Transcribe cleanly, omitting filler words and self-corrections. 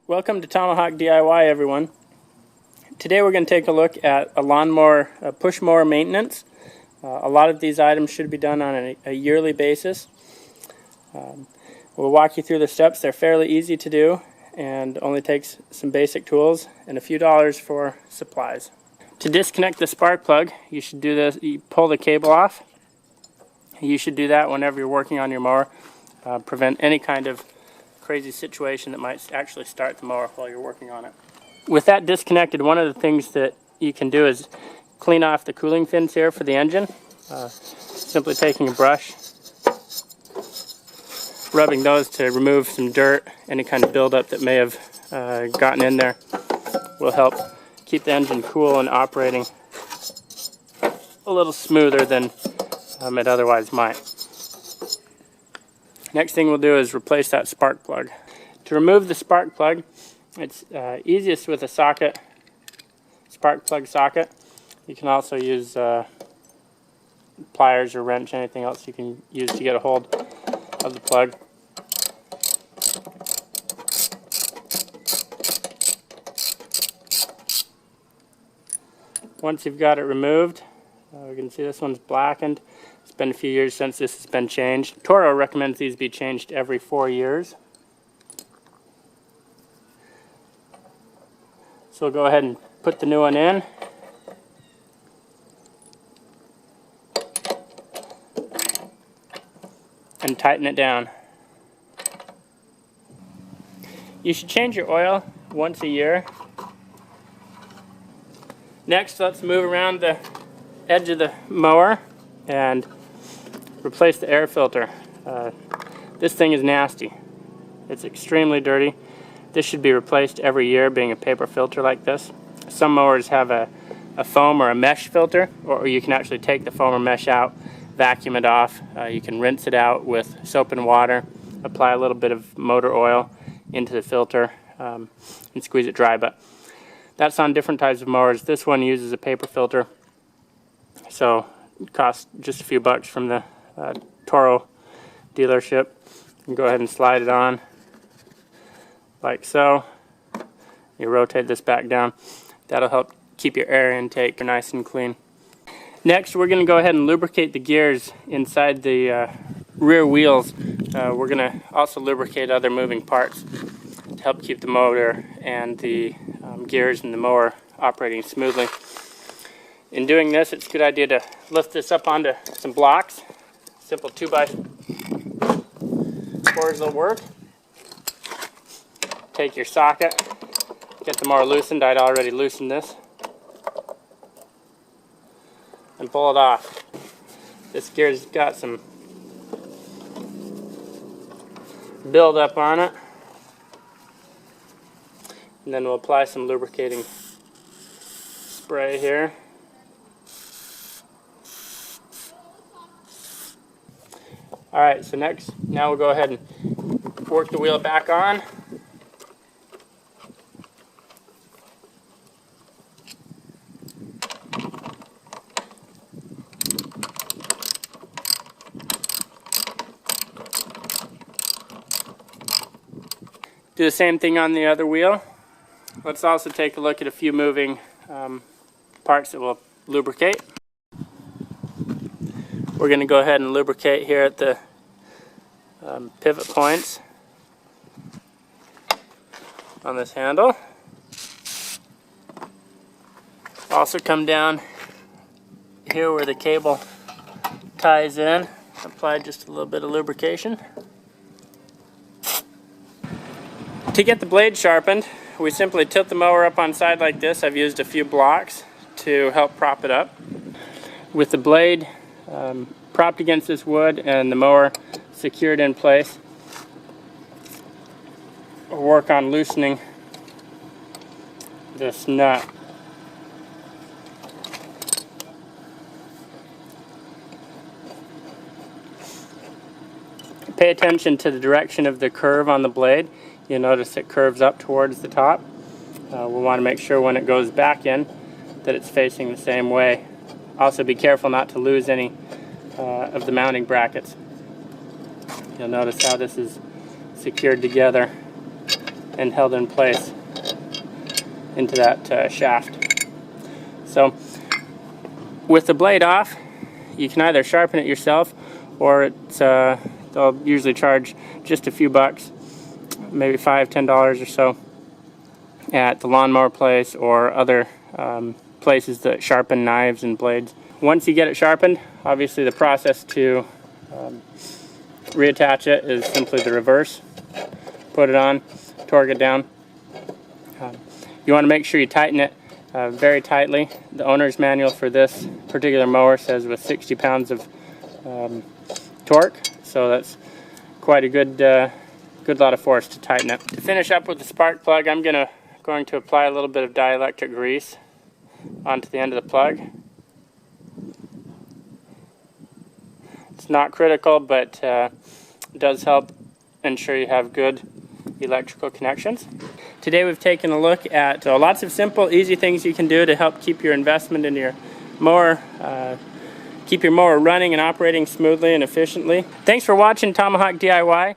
Welcome to Tomahawk DIY, everyone. Today we're going to take a look at a lawnmower, push mower maintenance. A lot of these items should be done on a yearly basis. We'll walk you through the steps. They're fairly easy to do and only takes some basic tools and a few dollars for supplies. To disconnect the spark plug, you should do this. You pull the cable off. You should do that whenever you're working on your mower. Prevent any kind of crazy situation that might actually start the mower while you're working on it. With that disconnected, one of the things that you can do is clean off the cooling fins here for the engine. Simply taking a brush, rubbing those to remove some dirt, any kind of buildup that may have gotten in there, will help keep the engine cool and operating a little smoother than it otherwise might. Next thing we'll do is replace that spark plug. To remove the spark plug, it's easiest with a socket, spark plug socket. You can also use pliers or wrench, anything else you can use to get a hold of the plug. Once you've got it removed, we can see this one's blackened. It's been a few years since this has been changed. Toro recommends these be changed every 4 years. So we'll go ahead and put the new one in. And tighten it down. You should change your oil once a year. Next, let's move around the edge of the mower and replace the air filter. This thing is nasty. It's extremely dirty. This should be replaced every year, being a paper filter like this. Some mowers have a foam or a mesh filter, or you can actually take the foam or mesh out, vacuum it off. You can rinse it out with soap and water, apply a little bit of motor oil into the filter, and squeeze it dry. But that's on different types of mowers. This one uses a paper filter, so it costs just a few bucks from the Toro dealership. You can go ahead and slide it on like so. You rotate this back down. That'll help keep your air intake nice and clean. Next, we're going to go ahead and lubricate the gears inside the rear wheels. We're going to also lubricate other moving parts to help keep the motor and the gears and the mower operating smoothly. In doing this, it's a good idea to lift this up onto some blocks. Simple 2x4s will work. Take your socket, get the mower loosened. I'd already loosened this. And pull it off. This gear's got some build-up on it. And then we'll apply some lubricating spray here. Alright, so now we'll go ahead and work the wheel back on. Do the same thing on the other wheel. Let's also take a look at a few moving parts that we'll lubricate. We're going to go ahead and lubricate here at the pivot points on this handle. Also come down here where the cable ties in. Apply just a little bit of lubrication. To get the blade sharpened, we simply tilt the mower up on side like this. I've used a few blocks to help prop it up. With the blade propped against this wood and the mower secured in place, we'll work on loosening this nut. Pay attention to the direction of the curve on the blade. You'll notice it curves up towards the top. We'll want to make sure when it goes back in that it's facing the same way. Also be careful not to lose any of the mounting brackets. You'll notice how this is secured together and held in place into that shaft. So with the blade off, you can either sharpen it yourself, or they'll usually charge just a few bucks, maybe $5, $10 or so, at the lawnmower place or other places that sharpen knives and blades. Once you get it sharpened, obviously the process to reattach it is simply the reverse. Put it on, torque it down. You want to make sure you tighten it very tightly. The owner's manual for this particular mower says with 60 pounds of torque, so that's quite a good lot of force to tighten it. To finish up with the spark plug, I'm going to apply a little bit of dielectric grease onto the end of the plug. It's not critical, but it does help ensure you have good electrical connections. Today we've taken a look at lots of simple, easy things you can do to help keep your investment in your mower, keep your mower running and operating smoothly and efficiently. Thanks for watching Tomahawk DIY.